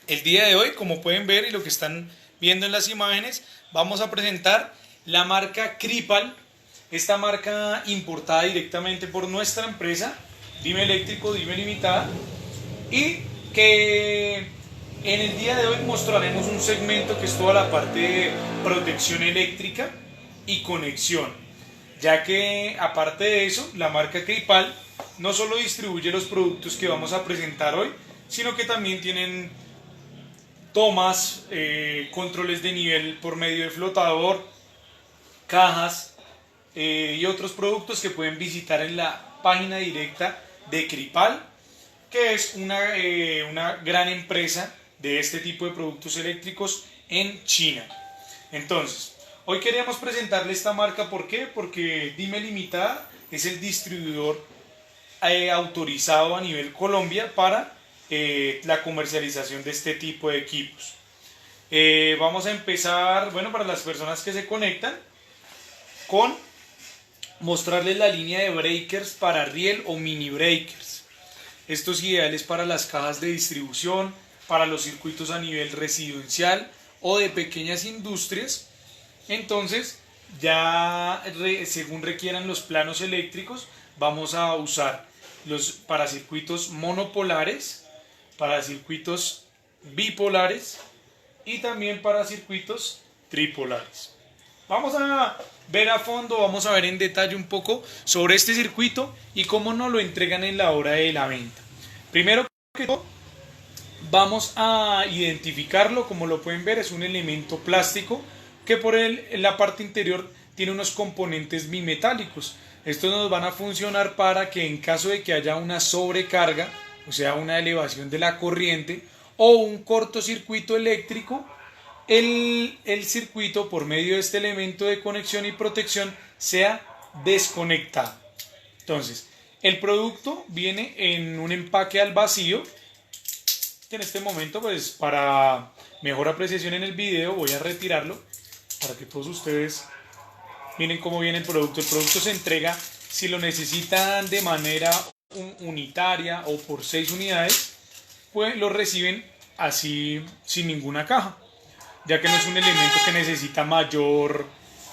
El día de hoy, como pueden ver y lo que están viendo en las imágenes, vamos a presentar la marca Kripal, esta marca importada directamente por nuestra empresa, Dime Eléctrico, Dime Limitada, y que en el día de hoy mostraremos un segmento que es toda la parte de protección eléctrica y conexión, ya que aparte de eso, la marca Kripal no solo distribuye los productos que vamos a presentar hoy, sino que también tienen tomas, controles de nivel por medio de flotador, cajas y otros productos que pueden visitar en la página directa de Kripal, que es una gran empresa de este tipo de productos eléctricos en China. Entonces, hoy queríamos presentarle esta marca, ¿por qué? Porque Dime Limitada es el distribuidor autorizado a nivel Colombia para la comercialización de este tipo de equipos. Vamos a empezar, bueno, para las personas que se conectan, con mostrarles la línea de breakers para riel o mini breakers. Estos ideales para las cajas de distribución, para los circuitos a nivel residencial o de pequeñas industrias. Entonces, ya según requieran los planos eléctricos, vamos a usar los para circuitos monopolares, para circuitos bipolares y también para circuitos tripolares. Vamos a ver a fondo, vamos a ver en detalle un poco sobre este circuito y cómo nos lo entregan en la hora de la venta. Primero que todo, vamos a identificarlo. Como lo pueden ver, es un elemento plástico que en la parte interior tiene unos componentes bimetálicos. Estos nos van a funcionar para que en caso de que haya una sobrecarga, o sea, una elevación de la corriente o un cortocircuito eléctrico, el circuito, por medio de este elemento de conexión y protección, sea desconectado. Entonces, el producto viene en un empaque al vacío, que en este momento, pues para mejor apreciación en el video, voy a retirarlo para que todos ustedes miren cómo viene el producto. El producto se entrega, si lo necesitan de manera unitaria o por 6 unidades, pues lo reciben así sin ninguna caja, ya que no es un elemento que necesita mayor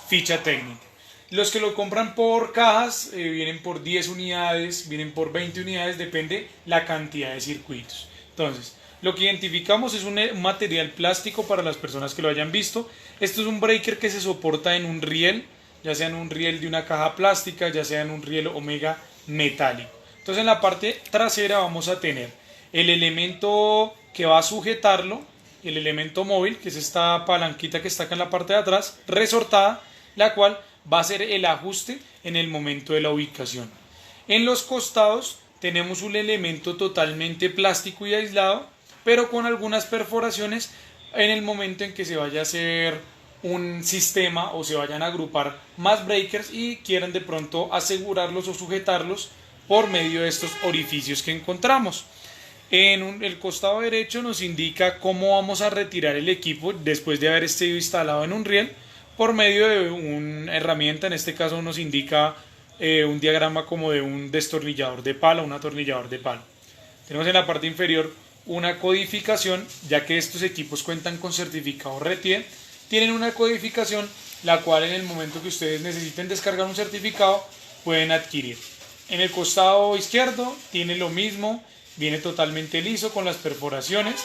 ficha técnica. Los que lo compran por cajas vienen por 10 unidades, vienen por 20 unidades, depende la cantidad de circuitos. Entonces, lo que identificamos es un material plástico para las personas que lo hayan visto. Esto es un breaker que se soporta en un riel, ya sea en un riel de una caja plástica, ya sea en un riel omega metálico. Entonces, en la parte trasera vamos a tener el elemento que va a sujetarlo, el elemento móvil, que es esta palanquita que está acá en la parte de atrás, resortada, la cual va a ser el ajuste en el momento de la ubicación. En los costados tenemos un elemento totalmente plástico y aislado, pero con algunas perforaciones en el momento en que se vaya a hacer un sistema o se vayan a agrupar más breakers y quieran de pronto asegurarlos o sujetarlos por medio de estos orificios que encontramos. El costado derecho nos indica cómo vamos a retirar el equipo después de haber sido instalado en un riel por medio de una herramienta. En este caso nos indica un diagrama como de un destornillador de pala, un atornillador de pala. Tenemos en la parte inferior una codificación, ya que estos equipos cuentan con certificado RETIE, tienen una codificación la cual en el momento que ustedes necesiten descargar un certificado pueden adquirir. En el costado izquierdo tiene lo mismo, viene totalmente liso con las perforaciones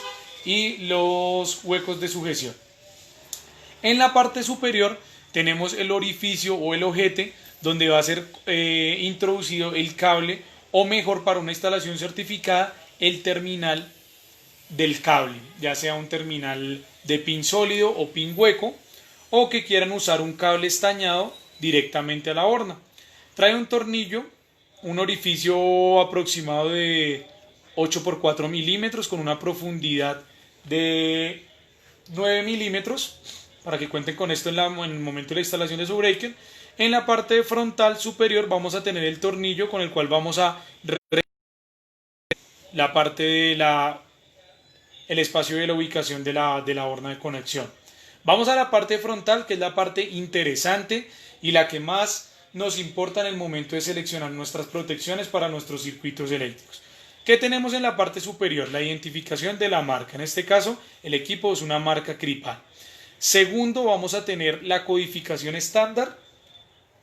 y los huecos de sujeción. En la parte superior tenemos el orificio o el ojete donde va a ser introducido el cable, o mejor, para una instalación certificada, el terminal del cable, ya sea un terminal de pin sólido o pin hueco, o que quieran usar un cable estañado directamente a la horna. Trae un tornillo, un orificio aproximado de 8 por 4 milímetros con una profundidad de 9 milímetros, para que cuenten con esto en el momento de la instalación de su breaker. En la parte frontal superior vamos a tener el tornillo con el cual vamos a la parte de el espacio de la ubicación de la horna de conexión. Vamos a la parte frontal, que es la parte interesante y la que más nos importa en el momento de seleccionar nuestras protecciones para nuestros circuitos eléctricos. ¿Qué tenemos en la parte superior? La identificación de la marca. En este caso, el equipo es una marca Kripal. Segundo, vamos a tener la codificación estándar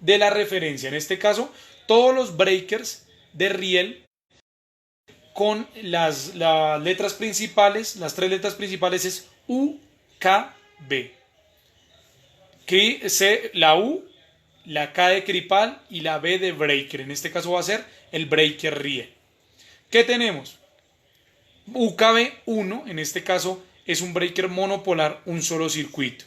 de la referencia. En este caso, todos los breakers de riel con las letras principales, las tres letras principales es U, K, B. La U, la K de Kripal y la B de breaker. En este caso va a ser el breaker riel. ¿Qué tenemos? UKB1, en este caso es un breaker monopolar, un solo circuito.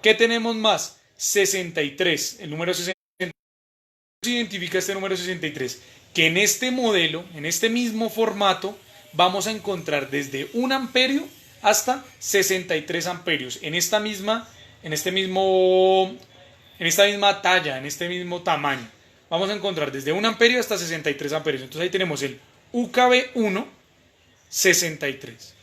¿Qué tenemos más? 63, el número 63. ¿Cómo se identifica este número 63? Que en este modelo, en este mismo formato, vamos a encontrar desde 1 amperio hasta 63 amperios. En esta misma talla, en este mismo tamaño. Vamos a encontrar desde 1 amperio hasta 63 amperios. Entonces ahí tenemos el UKB1 63.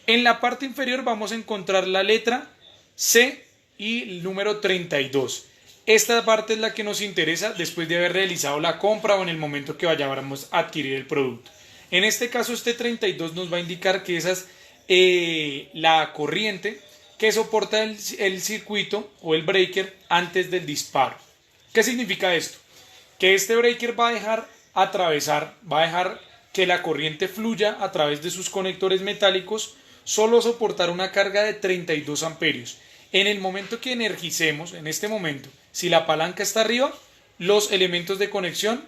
En la parte inferior vamos a encontrar la letra C y el número 32. Esta parte es la que nos interesa después de haber realizado la compra o en el momento que vayamos a adquirir el producto. En este caso, este 32 nos va a indicar que esa es la corriente que soporta el circuito o el breaker antes del disparo. ¿Qué significa esto? Que este breaker va a dejar que la corriente fluya a través de sus conectores metálicos, solo soportar una carga de 32 amperios. En el momento que energicemos, en este momento, si la palanca está arriba, los elementos de conexión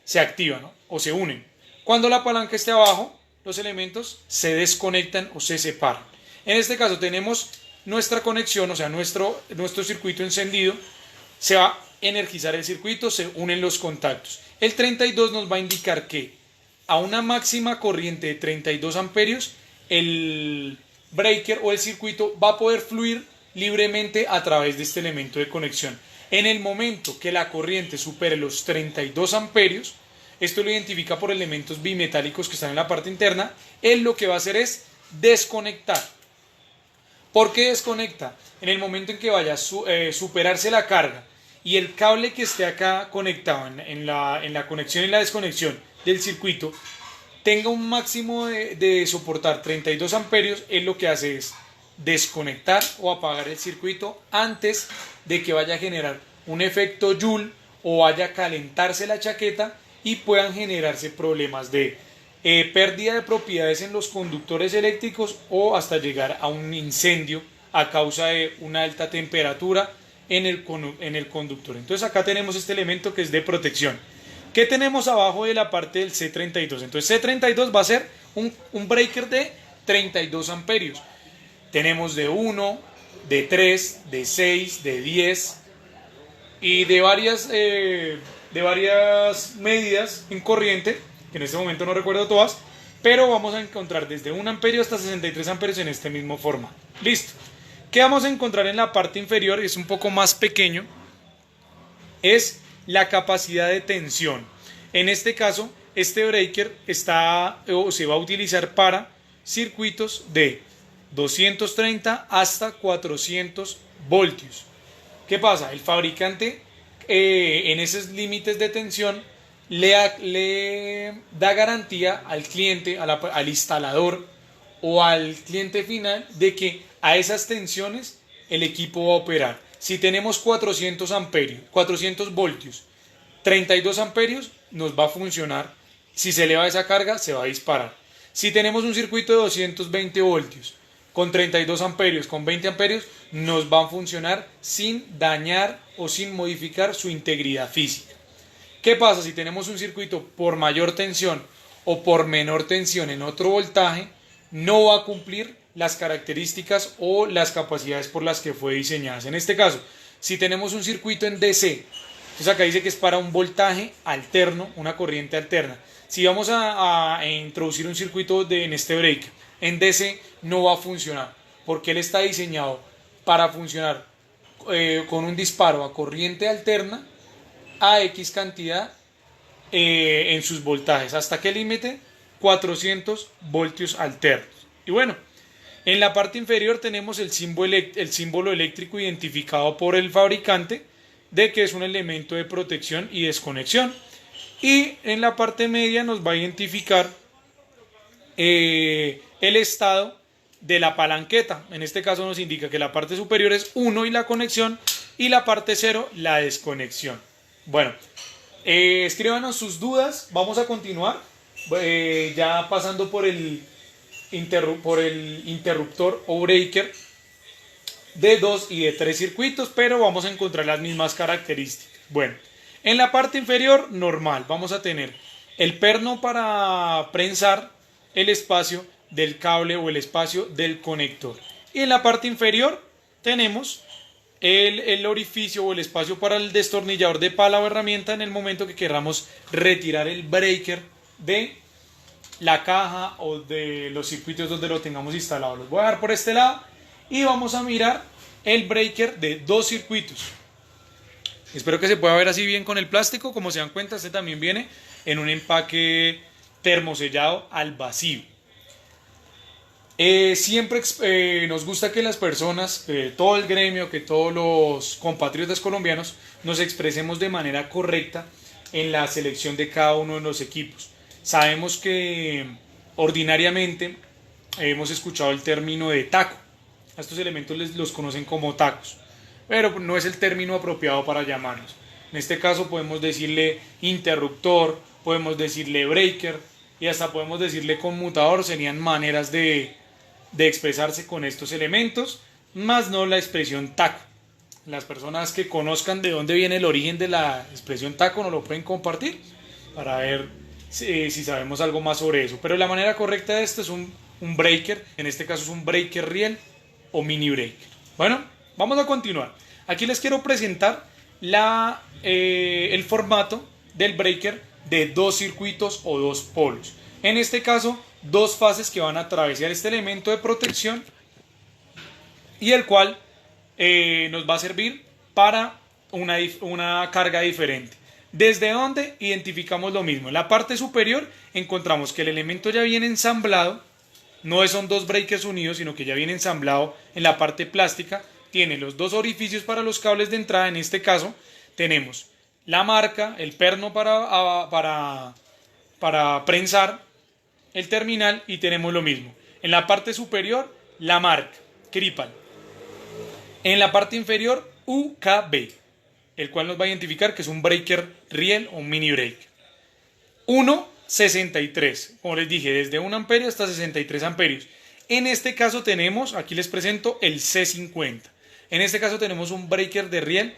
se activan, ¿no? O se unen. Cuando la palanca esté abajo, los elementos se desconectan o se separan. En este caso tenemos nuestra conexión, o sea, nuestro circuito encendido, se va a energizar el circuito, se unen los contactos. El 32 nos va a indicar que a una máxima corriente de 32 amperios, el breaker o el circuito va a poder fluir libremente a través de este elemento de conexión. En el momento que la corriente supere los 32 amperios, esto lo identifica por elementos bimetálicos que están en la parte interna, él lo que va a hacer es desconectar. ¿Por qué desconecta? En el momento en que vaya a superarse la carga y el cable que esté acá conectado en la conexión y la desconexión del circuito tenga un máximo de soportar 32 amperios, él lo que hace es desconectar o apagar el circuito antes de que vaya a generar un efecto Joule o vaya a calentarse la chaqueta y puedan generarse problemas de pérdida de propiedades en los conductores eléctricos o hasta llegar a un incendio a causa de una alta temperatura en el conductor. Entonces acá tenemos este elemento que es de protección. ¿Qué tenemos abajo de la parte del C32? Entonces C32 va a ser un breaker de 32 amperios. Tenemos de 1, de 3, de 6, de 10 y de varias medidas en corriente, que en este momento no recuerdo todas, pero vamos a encontrar desde 1 amperio hasta 63 amperios en este mismo formato. Listo. ¿Qué vamos a encontrar en la parte inferior? Es un poco más pequeño. Es la capacidad de tensión. En este caso, este breaker se va a utilizar para circuitos de 230 hasta 400 voltios. ¿Qué pasa? El fabricante en esos límites de tensión le da garantía al cliente, al instalador o al cliente final de que a esas tensiones el equipo va a operar. Si tenemos 400 voltios, 32 amperios, nos va a funcionar. Si se eleva esa carga, se va a disparar. Si tenemos un circuito de 220 voltios, con 32 amperios, con 20 amperios, nos va a funcionar sin dañar o sin modificar su integridad física. ¿Qué pasa? Si tenemos un circuito por mayor tensión o por menor tensión en otro voltaje, no va a cumplir las características o las capacidades por las que fue diseñada. En este caso, si tenemos un circuito en DC, entonces acá dice que es para un voltaje alterno, una corriente alterna. Si vamos a introducir un circuito en este breaker en DC, no va a funcionar, porque él está diseñado para funcionar con un disparo a corriente alterna a X cantidad en sus voltajes. ¿Hasta qué límite? 400 voltios alternos. Y bueno, en la parte inferior tenemos el símbolo eléctrico identificado por el fabricante de que es un elemento de protección y desconexión. Y en la parte media nos va a identificar el estado de la palanqueta. En este caso nos indica que la parte superior es 1 y la conexión, y la parte 0 la desconexión. Bueno, escríbanos sus dudas, vamos a continuar ya pasando por el interruptor o breaker de 2 y de 3 circuitos, pero vamos a encontrar las mismas características. Bueno, en la parte inferior normal vamos a tener el perno para prensar el espacio del cable o el espacio del conector, y en la parte inferior tenemos el orificio o el espacio para el destornillador de pala o herramienta en el momento que queramos retirar el breaker de la caja o de los circuitos donde lo tengamos instalado. Los voy a dejar por este lado y vamos a mirar el breaker de 2 circuitos. Espero que se pueda ver así bien con el plástico. Como se dan cuenta, este también viene en un empaque termosellado al vacío. Siempre nos gusta que las personas, todo el gremio, que todos los compatriotas colombianos nos expresemos de manera correcta en la selección de cada uno de los equipos. Sabemos que ordinariamente hemos escuchado el término de taco. A estos elementos los conocen como tacos, pero no es el término apropiado para llamarlos. En este caso podemos decirle interruptor, podemos decirle breaker y hasta podemos decirle conmutador. Serían maneras de expresarse con estos elementos, más no la expresión taco. Las personas que conozcan de dónde viene el origen de la expresión taco nos lo pueden compartir para ver si sabemos algo más sobre eso. Pero la manera correcta de esto es un breaker, en este caso es un breaker riel o mini breaker. Bueno, vamos a continuar. Aquí les quiero presentar el formato del breaker de 2 circuitos o 2 polos. En este caso, 2 fases que van a atravesar este elemento de protección y el cual nos va a servir para una carga diferente. ¿Desde dónde identificamos lo mismo? En la parte superior encontramos que el elemento ya viene ensamblado, no son 2 breakers unidos, sino que ya viene ensamblado en la parte plástica. Tiene los 2 orificios para los cables de entrada. En este caso tenemos la marca, el perno para prensar el terminal, y tenemos lo mismo. En la parte superior la marca Kripal, en la parte inferior UKB, el cual nos va a identificar que es un breaker riel o un mini breaker. 1.63, como les dije, desde 1 amperio hasta 63 amperios. En este caso tenemos, aquí les presento el C50. En este caso tenemos un breaker de riel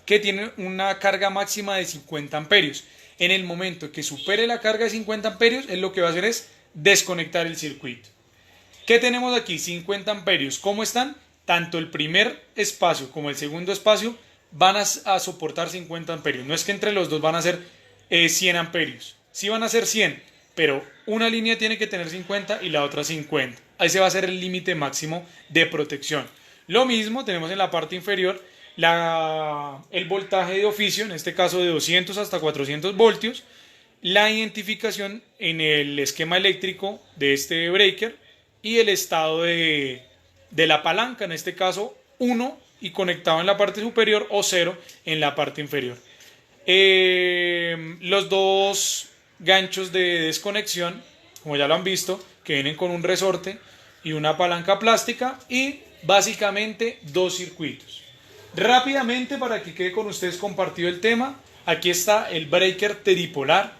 que tiene una carga máxima de 50 amperios. En el momento que supere la carga de 50 amperios, él lo que va a hacer es desconectar el circuito. ¿Qué tenemos aquí? 50 amperios. ¿Cómo están? Tanto el primer espacio como el segundo espacio van a soportar 50 amperios. No es que entre los dos van a ser 100 amperios. Sí van a ser 100, pero una línea tiene que tener 50 y la otra 50. Ahí se va a ser el límite máximo de protección. Lo mismo tenemos en la parte inferior el voltaje de oficio, en este caso de 200 hasta 400 voltios, la identificación en el esquema eléctrico de este breaker y el estado de la palanca, en este caso 1 y conectado en la parte superior, o 0 en la parte inferior. Los 2 ganchos de desconexión, como ya lo han visto, que vienen con un resorte y una palanca plástica, y básicamente 2 circuitos. Rápidamente, para que quede con ustedes compartido el tema, aquí está el breaker tripolar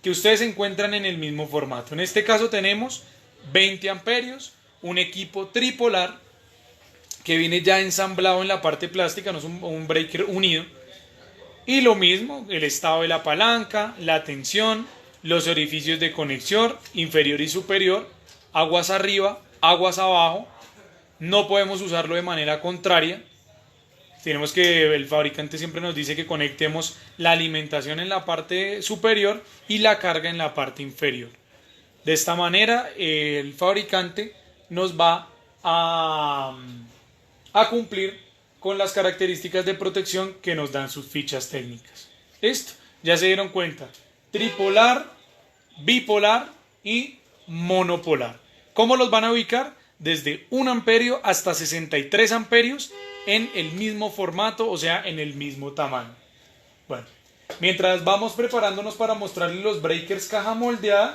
que ustedes encuentran en el mismo formato. En este caso tenemos 20 amperios, un equipo tripolar que viene ya ensamblado en la parte plástica, no es un breaker unido. Y lo mismo, el estado de la palanca, la tensión, los orificios de conexión inferior y superior, aguas arriba, aguas abajo. No podemos usarlo de manera contraria. Tenemos que, el fabricante siempre nos dice que conectemos la alimentación en la parte superior y la carga en la parte inferior. De esta manera el fabricante nos va a cumplir con las características de protección que nos dan sus fichas técnicas. Listo, ya se dieron cuenta. Tripolar, bipolar y monopolar. ¿Cómo los van a ubicar? Desde 1 amperio hasta 63 amperios en el mismo formato, o sea, en el mismo tamaño. Bueno, mientras vamos preparándonos para mostrarles los breakers caja moldeada,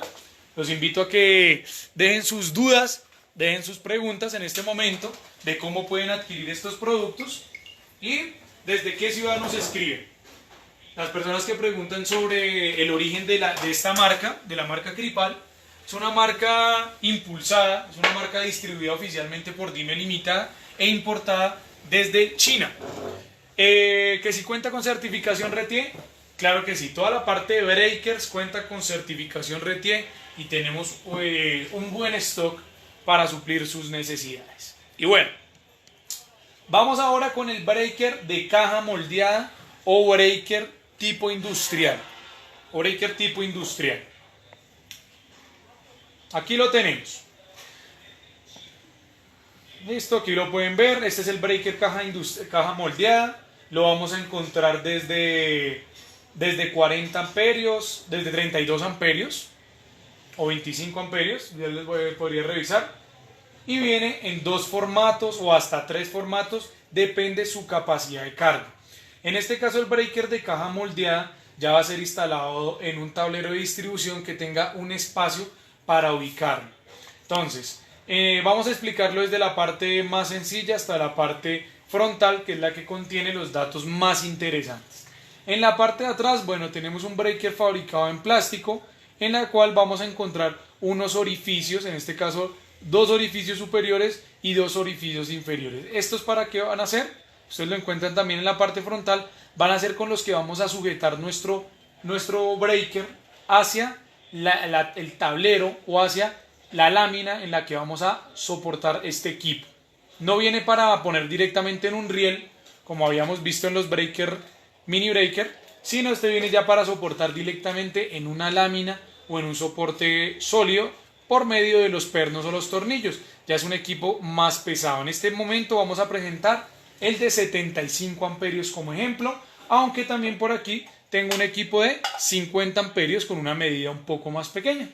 Los invito a que dejen sus dudas, dejen sus preguntas en este momento de cómo pueden adquirir estos productos y desde qué ciudad nos escriben. Las personas que preguntan sobre el origen de esta marca, de la marca Kripal, es una marca impulsada, es una marca distribuida oficialmente por Dime Limitada e importada desde China. Que si cuenta con certificación RETIE, claro que sí, toda la parte de breakers cuenta con certificación RETIE y tenemos un buen stock para suplir sus necesidades. Y bueno, vamos ahora con el breaker de caja moldeada o breaker tipo industrial. O breaker tipo industrial. Aquí lo tenemos. Listo, aquí lo pueden ver. Este es el breaker caja moldeada. Lo vamos a encontrar desde 40 amperios, desde 32 amperios o 25 amperios. Ya les podría revisar. Y viene en 2 formatos o hasta 3 formatos, depende su capacidad de carga. En este caso el breaker de caja moldeada ya va a ser instalado en un tablero de distribución que tenga un espacio para ubicarlo. Entonces, vamos a explicarlo desde la parte más sencilla hasta la parte frontal, que es la que contiene los datos más interesantes. En la parte de atrás, bueno, tenemos un breaker fabricado en plástico, en la cual vamos a encontrar unos orificios, en este caso 2 orificios superiores y 2 orificios inferiores. ¿Estos para qué van a ser? Ustedes lo encuentran también en la parte frontal. Van a ser con los que vamos a sujetar nuestro breaker hacia el tablero o hacia la lámina en la que vamos a soportar este equipo. No viene para poner directamente en un riel, como habíamos visto en los mini breaker, sino este viene ya para soportar directamente en una lámina o en un soporte sólido por medio de los pernos o los tornillos. Ya es un equipo más pesado. En este momento vamos a presentar el de 75 amperios como ejemplo, aunque también por aquí tengo un equipo de 50 amperios con una medida un poco más pequeña.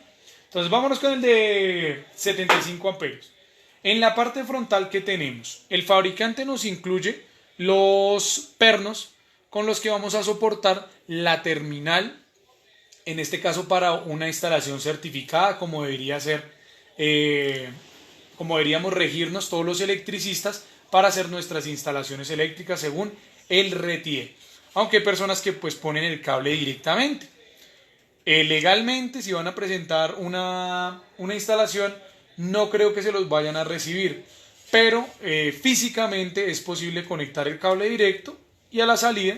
Entonces vámonos con el de 75 amperios. En la parte frontal, ¿qué tenemos? El fabricante nos incluye los pernos con los que vamos a soportar la terminal, en este caso para una instalación certificada, como debería ser, como deberíamos regirnos todos los electricistas para hacer nuestras instalaciones eléctricas según el RETIE. Aunque hay personas que pues ponen el cable directamente. Legalmente, si van a presentar una instalación, no creo que se los vayan a recibir, pero físicamente es posible conectar el cable directo y a la salida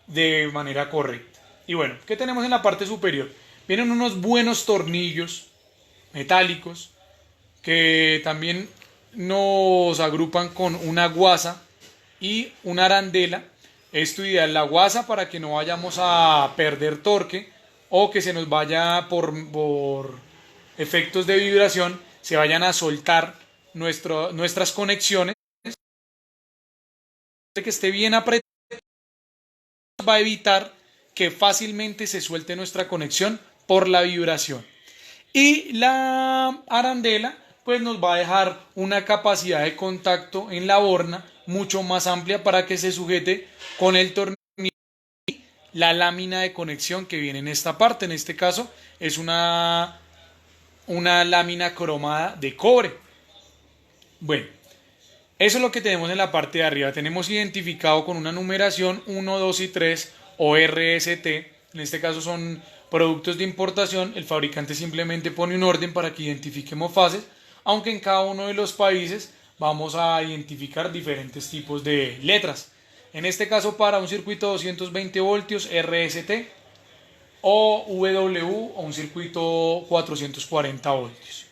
de manera correcta. Y bueno, ¿qué tenemos en la parte superior? Vienen unos buenos tornillos metálicos que también nos agrupan con una guasa y una arandela. Esto ideal, la guasa para que no vayamos a perder torque o que se nos vaya por efectos de vibración, se vayan a soltar nuestras conexiones. Que esté bien apretado va a evitar que fácilmente se suelte nuestra conexión por la vibración. Y la arandela pues nos va a dejar una capacidad de contacto en la borna mucho más amplia para que se sujete con el tornillo y la lámina de conexión que viene en esta parte. En este caso es una lámina cromada de cobre. Bueno, eso es lo que tenemos en la parte de arriba. Tenemos identificado con una numeración 1, 2 y 3 o RST. En este caso son productos de importación. El fabricante simplemente pone un orden para que identifiquemos fases, aunque en cada uno de los países vamos a identificar diferentes tipos de letras. En este caso, para un circuito 220 voltios RST o VW o un circuito 440 voltios.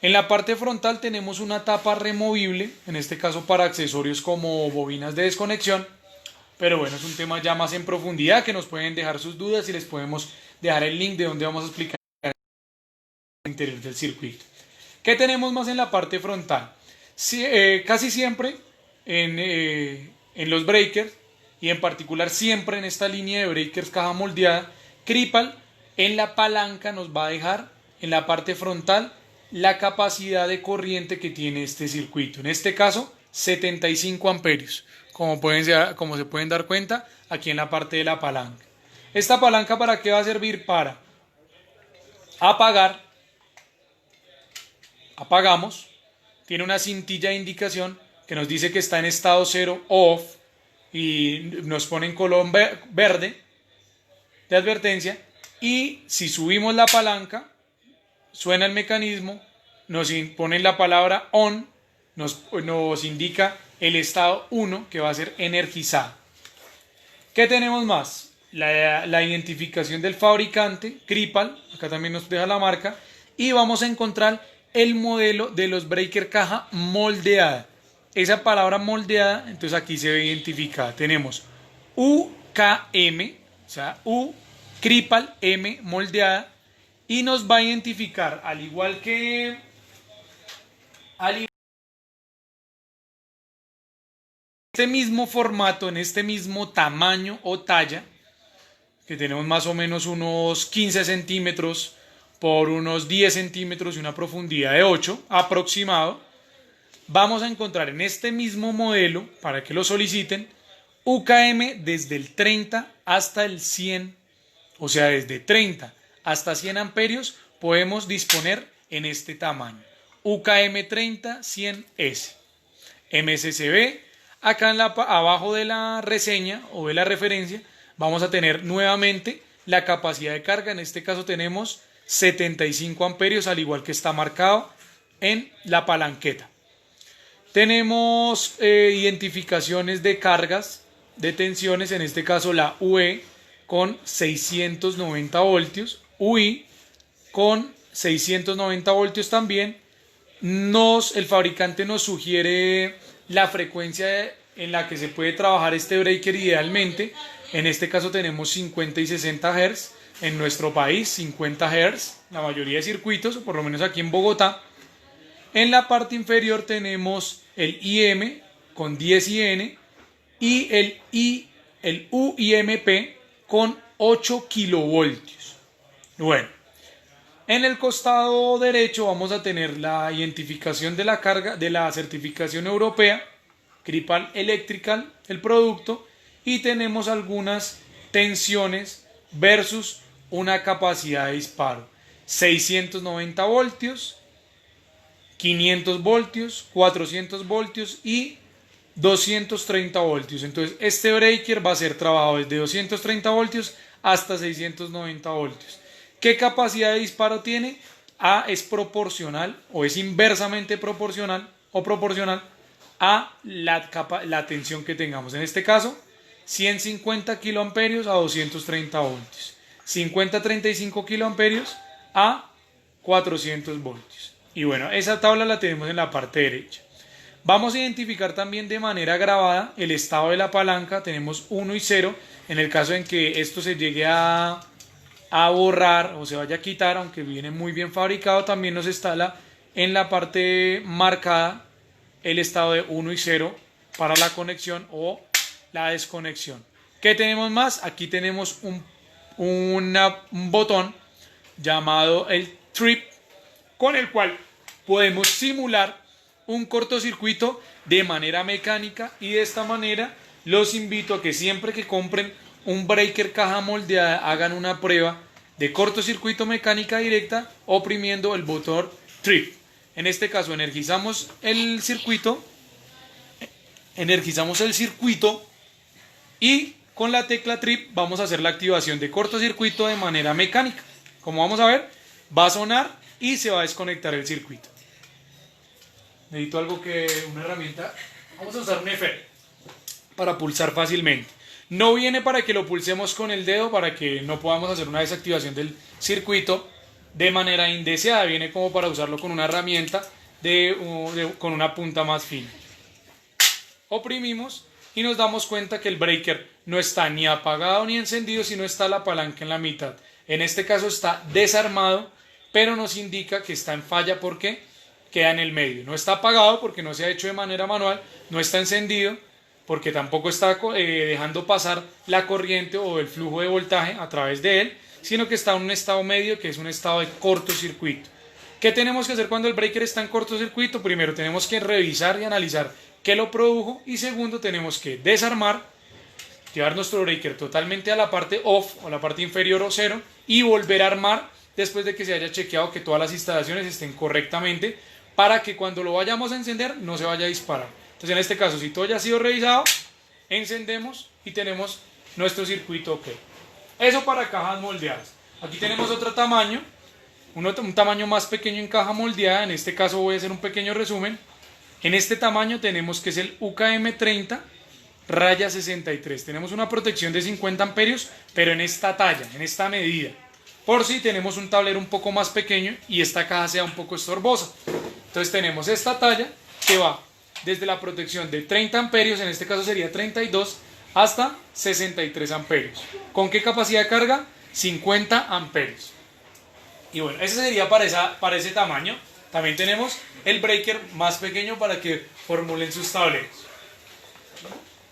En la parte frontal tenemos una tapa removible, en este caso para accesorios como bobinas de desconexión, pero bueno, es un tema ya más en profundidad que nos pueden dejar sus dudas y les podemos dejar el link de donde vamos a explicar el interior del circuito. ¿Qué tenemos más en la parte frontal? Casi siempre en los breakers y en particular siempre en esta línea de breakers caja moldeada, Kripal en la palanca nos va a dejar en la parte frontal la capacidad de corriente que tiene este circuito. En este caso 75 amperios, como se pueden dar cuenta aquí en la parte de la palanca. ¿Esta palanca para qué va a servir? Para apagar apagamos, tiene una cintilla de indicación que nos dice que está en estado 0 off y nos pone en color verde de advertencia, y si subimos la palanca suena el mecanismo, nos pone la palabra on, nos indica el estado 1 que va a ser energizado. ¿Qué tenemos más? La identificación del fabricante, Kripal, acá también nos deja la marca, y vamos a encontrar el modelo de los breaker caja moldeada. Esa palabra moldeada, entonces aquí se ve identificada. Tenemos UKM, o sea, U, Kripal, M, moldeada, y nos va a identificar, al igual que este mismo formato, en este mismo tamaño o talla, que tenemos más o menos unos 15 centímetros por unos 10 centímetros y una profundidad de 8 aproximado, vamos a encontrar en este mismo modelo, para que lo soliciten, UKM desde el 30 hasta el 100, o sea, desde 30 hasta 100 amperios podemos disponer en este tamaño. UKM 30 100S. MSCB, acá abajo de la reseña o de la referencia, vamos a tener nuevamente la capacidad de carga. En este caso tenemos 75 amperios, al igual que está marcado en la palanqueta. Tenemos identificaciones de cargas, de tensiones, en este caso la UE con 690 voltios, UI con 690 voltios también. El fabricante nos sugiere la frecuencia en la que se puede trabajar este breaker idealmente. En este caso tenemos 50 y 60 Hz, en nuestro país 50 Hz, la mayoría de circuitos, o por lo menos aquí en Bogotá. En la parte inferior tenemos el IM con 10 IN y el UIMP con 8 kilovoltios. Bueno, en el costado derecho vamos a tener la identificación de la carga de la certificación europea, Kripal Electrical, el producto, y tenemos algunas tensiones versus una capacidad de disparo: 690 voltios, 500 voltios, 400 voltios y 230 voltios. Entonces este breaker va a ser trabajado desde 230 voltios hasta 690 voltios. ¿Qué capacidad de disparo tiene? A es proporcional o es inversamente proporcional o proporcional a la tensión que tengamos. En este caso, 150 kiloamperios a 230 voltios, 50-35 kiloamperios a 400 voltios. Y bueno, esa tabla la tenemos en la parte derecha. Vamos a identificar también de manera grabada el estado de la palanca. Tenemos 1 y 0. En el caso en que esto se llegue a borrar o se vaya a quitar, aunque viene muy bien fabricado, también nos instala en la parte marcada el estado de 1 y 0 para la conexión o la desconexión. ¿Qué tenemos más? Aquí tenemos un botón llamado el trip, con el cual podemos simular un cortocircuito de manera mecánica, y de esta manera los invito a que siempre que compren un breaker caja moldeada hagan una prueba de cortocircuito mecánica directa oprimiendo el botón trip. En este caso energizamos el circuito y con la tecla trip vamos a hacer la activación de cortocircuito de manera mecánica. Como vamos a ver, va a sonar y se va a desconectar el circuito. Necesito una herramienta. Vamos a usar un FL para pulsar fácilmente. No viene para que lo pulsemos con el dedo, para que no podamos hacer una desactivación del circuito de manera indeseada. Viene como para usarlo con una herramienta con una punta más fina. Oprimimos y nos damos cuenta que el breaker no está ni apagado ni encendido, sino está la palanca en la mitad. En este caso está desarmado, pero nos indica que está en falla porque queda en el medio. No está apagado porque no se ha hecho de manera manual, no está encendido porque tampoco está dejando pasar la corriente o el flujo de voltaje a través de él, sino que está en un estado medio, que es un estado de cortocircuito. ¿Qué tenemos que hacer cuando el breaker está en cortocircuito? Primero tenemos que revisar y analizar qué lo produjo, y segundo tenemos que desarmar, llevar nuestro breaker totalmente a la parte off o la parte inferior o cero, y volver a armar después de que se haya chequeado que todas las instalaciones estén correctamente para que cuando lo vayamos a encender no se vaya a disparar. Entonces en este caso, si todo ya ha sido revisado, encendemos y tenemos nuestro circuito OK. Eso para cajas moldeadas. Aquí tenemos otro tamaño, un tamaño más pequeño en caja moldeada. En este caso voy a hacer un pequeño resumen. En este tamaño tenemos que es el UKM30 raya 63. Tenemos una protección de 50 amperios, pero en esta talla, en esta medida. Por si tenemos un tablero un poco más pequeño y esta caja sea un poco estorbosa. Entonces tenemos esta talla que va desde la protección de 30 amperios, en este caso sería 32, hasta 63 amperios. ¿Con qué capacidad de carga? 50 amperios. Y bueno, ese sería para ese tamaño. También tenemos el breaker más pequeño para que formulen sus tableros.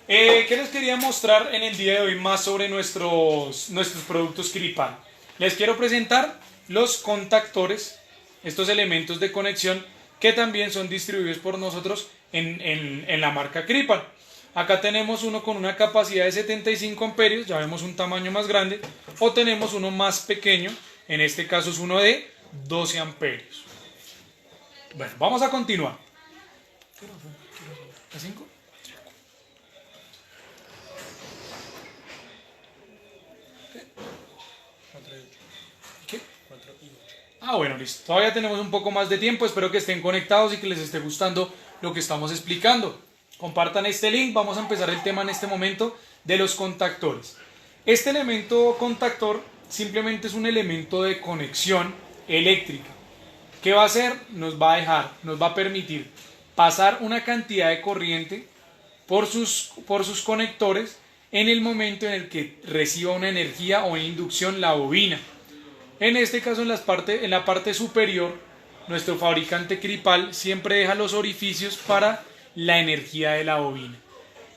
¿Qué les quería mostrar en el día de hoy más sobre nuestros productos Kripal? Les quiero presentar los contactores, estos elementos de conexión que también son distribuidos por nosotros en la marca Kripal. Acá tenemos uno con una capacidad de 75 amperios, ya vemos un tamaño más grande, o tenemos uno más pequeño, en este caso es uno de 12 amperios. Bueno, vamos a continuar. ¿A 5? ¿Qué? Ah, bueno, listo. Todavía tenemos un poco más de tiempo. Espero que estén conectados y que les esté gustando lo que estamos explicando. Compartan este link. Vamos a empezar el tema en este momento de los contactores. Este elemento contactor simplemente es un elemento de conexión eléctrica. ¿Qué va a hacer? Nos va a permitir pasar una cantidad de corriente por sus conectores en el momento en el que reciba una energía o inducción la bobina. En este caso, en la parte superior, nuestro fabricante Kripal siempre deja los orificios para la energía de la bobina.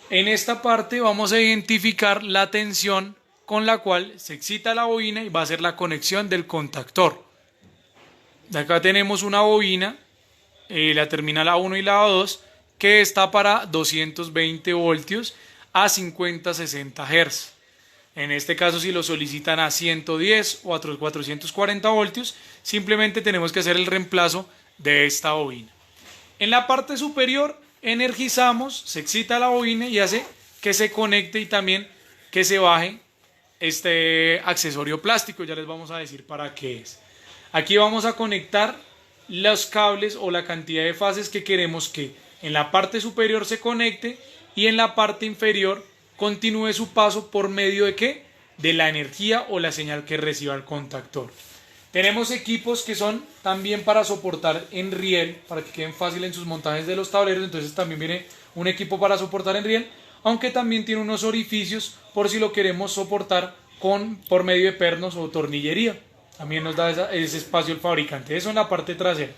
En esta parte vamos a identificar la tensión con la cual se excita la bobina y va a ser la conexión del contactor. De acá tenemos una bobina, la terminal A1 y la A2, que está para 220 voltios a 50-60 Hz. En este caso, si lo solicitan a 110 o a 440 voltios, simplemente tenemos que hacer el reemplazo de esta bobina. En la parte superior energizamos, se excita la bobina y hace que se conecte y también que se baje este accesorio plástico. Ya les vamos a decir para qué es. Aquí vamos a conectar los cables o la cantidad de fases que queremos que en la parte superior se conecte y en la parte inferior continúe su paso por medio de ¿qué? De la energía o la señal que reciba el contactor. Tenemos equipos que son también para soportar en riel, para que queden fácil en sus montajes de los tableros. Entonces también viene un equipo para soportar en riel, aunque también tiene unos orificios por si lo queremos soportar por medio de pernos o tornillería. También nos da ese espacio el fabricante. Eso en la parte trasera.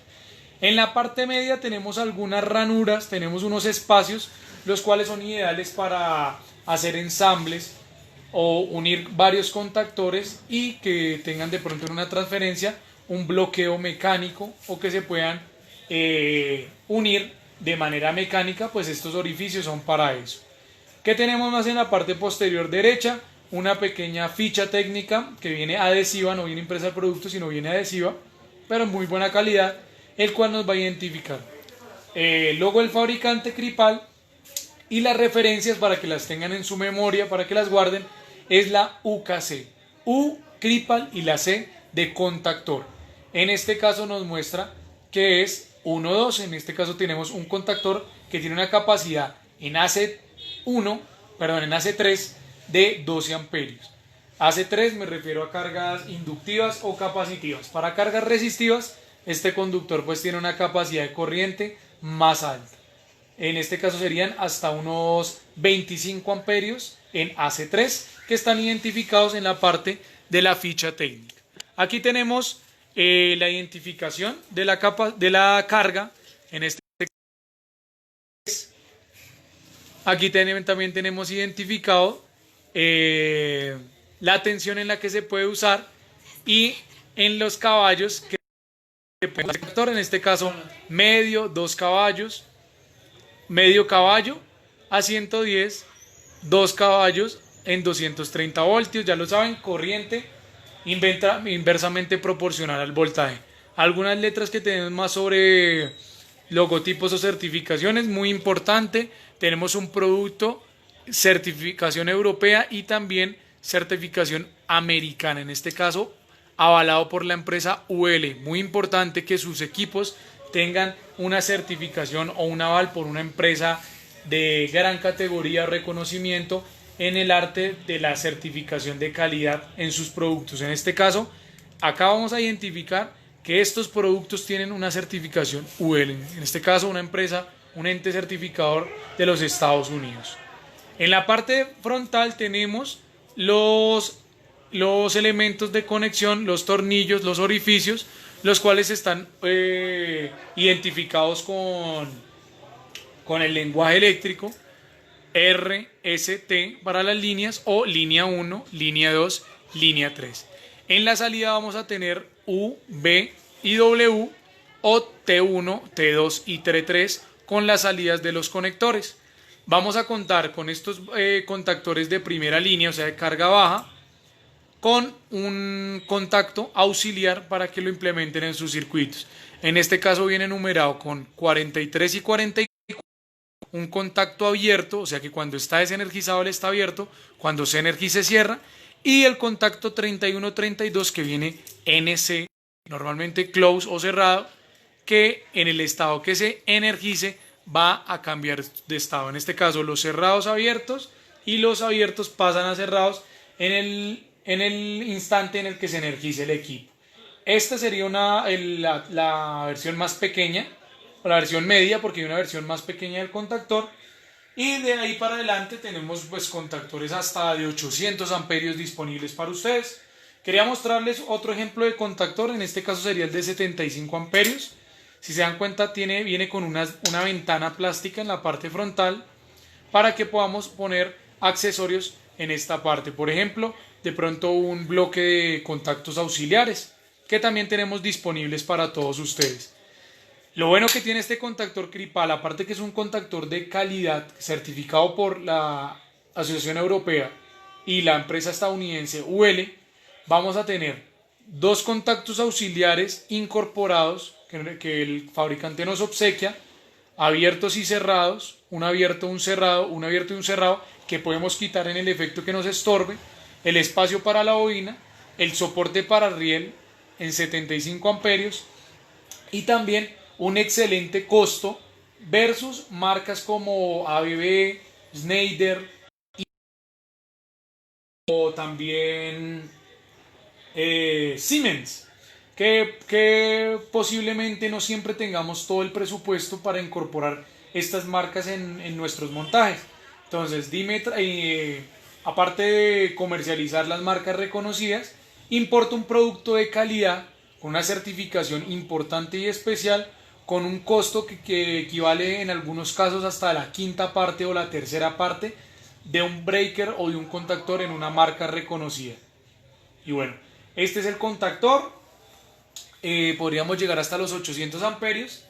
En la parte media tenemos algunas ranuras, tenemos unos espacios, los cuales son ideales para hacer ensambles o unir varios contactores y que tengan de pronto en una transferencia un bloqueo mecánico o que se puedan unir de manera mecánica. Pues estos orificios son para eso. ¿Qué tenemos más en la parte posterior derecha? Una pequeña ficha técnica que viene adhesiva, no viene impresa el producto, sino viene adhesiva, pero en muy buena calidad, el cual nos va a identificar el logo del fabricante Kripal y las referencias para que las tengan en su memoria, para que las guarden. Es la UKC, U Kripal y la C de contactor. En este caso nos muestra que es 1,2. En este caso tenemos un contactor que tiene una capacidad en AC3 de 12 amperios. AC3 me refiero a cargas inductivas o capacitivas. Para cargas resistivas, este conductor pues tiene una capacidad de corriente más alta. En este caso serían hasta unos 25 amperios en AC3, que están identificados en la parte de la ficha técnica. Aquí tenemos la identificación de la carga. En este aquí también tenemos identificado la tensión en la que se puede usar y en los caballos que en este caso medio, 2 caballos, medio caballo a 110, 2 caballos en 230 voltios. Ya lo saben, corriente inversamente proporcional al voltaje. Algunas letras que tenemos más sobre logotipos o certificaciones, muy importante. Tenemos un producto, certificación europea y también certificación americana, en este caso avalado por la empresa UL. Muy importante que sus equipos tengan una certificación o un aval por una empresa de gran categoría o reconocimiento en el arte de la certificación de calidad en sus productos. En este caso, acá vamos a identificar que estos productos tienen una certificación UL, en este caso una empresa, un ente certificador de los Estados Unidos. En la parte frontal tenemos los elementos de conexión, los tornillos, los orificios, los cuales están identificados con el lenguaje eléctrico RST para las líneas o línea 1, línea 2, línea 3. En la salida vamos a tener U, B y W o T1, T2 y T3 con las salidas de los conectores. Vamos a contar con estos contactores de primera línea, o sea de carga baja, con un contacto auxiliar para que lo implementen en sus circuitos. En este caso viene numerado con 43 y 44, un contacto abierto, o sea que cuando está desenergizado él está abierto, cuando se energiza cierra, y el contacto 31-32 que viene NC, normalmente close o cerrado, que en el estado que se energice va a cambiar de estado. En este caso los cerrados abiertos y los abiertos pasan a cerrados en el instante en el que se energice el equipo. Esta sería la versión más pequeña, o la versión media, porque hay una versión más pequeña del contactor. Y de ahí para adelante tenemos pues contactores hasta de 800 amperios disponibles para ustedes. Quería mostrarles otro ejemplo de contactor, en este caso sería el de 75 amperios. Si se dan cuenta viene con una ventana plástica en la parte frontal para que podamos poner accesorios en esta parte. Por ejemplo, de pronto un bloque de contactos auxiliares que también tenemos disponibles para todos ustedes. Lo bueno que tiene este contactor Kripal, aparte que es un contactor de calidad certificado por la Asociación Europea y la empresa estadounidense UL, vamos a tener dos contactos auxiliares incorporados que el fabricante nos obsequia, abiertos y cerrados, un abierto, un cerrado, un abierto y un cerrado, que podemos quitar en el efecto que nos estorbe, el espacio para la bobina, el soporte para riel en 75 amperios y también un excelente costo versus marcas como ABB, Schneider o también Siemens, que posiblemente no siempre tengamos todo el presupuesto para incorporar estas marcas en nuestros montajes. Entonces, aparte de comercializar las marcas reconocidas, importa un producto de calidad con una certificación importante y especial, con un costo que equivale en algunos casos hasta la quinta parte o la tercera parte de un breaker o de un contactor en una marca reconocida. Y bueno, este es el contactor. Podríamos llegar hasta los 800 amperios.